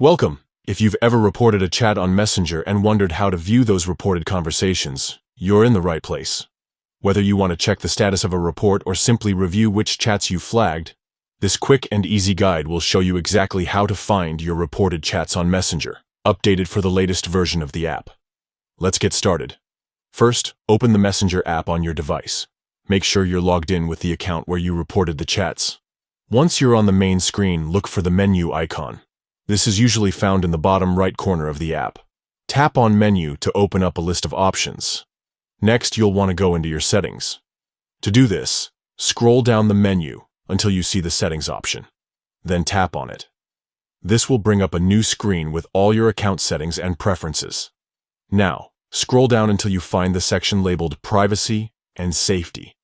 Welcome! If you've ever reported a chat on Messenger and wondered how to view those reported conversations, you're in the right place. Whether you want to check the status of a report or simply review which chats you flagged, this quick and easy guide will show you exactly how to find your reported chats on Messenger, updated for the latest version of the app. Let's get started. First, open the Messenger app on your device. Make sure you're logged in with the account where you reported the chats. Once you're on the main screen, look for the menu icon. This is usually found in the bottom right corner of the app. Tap on Menu to open up a list of options. Next, you'll want to go into your settings. To do this, scroll down the menu until you see the Settings option. Then tap on it. This will bring up a new screen with all your account settings and preferences. Now, scroll down until you find the section labeled Privacy and Safety.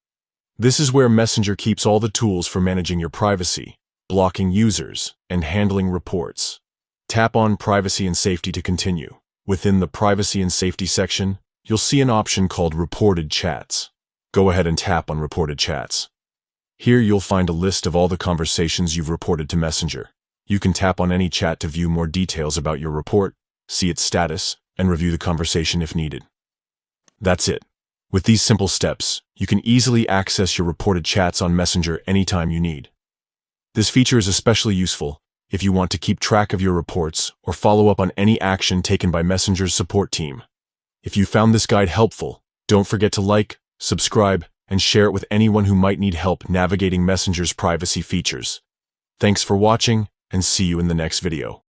This is where Messenger keeps all the tools for managing your privacy, blocking users, and handling reports. Tap on Privacy and Safety to continue. Within the Privacy and Safety section, you'll see an option called Reported Chats. Go ahead and tap on Reported Chats. Here you'll find a list of all the conversations you've reported to Messenger. You can tap on any chat to view more details about your report, see its status, and review the conversation if needed. That's it. With these simple steps, you can easily access your reported chats on Messenger anytime you need. This feature is especially useful if you want to keep track of your reports or follow up on any action taken by Messenger's support team. If you found this guide helpful, don't forget to like, subscribe, and share it with anyone who might need help navigating Messenger's privacy features. Thanks for watching, and see you in the next video.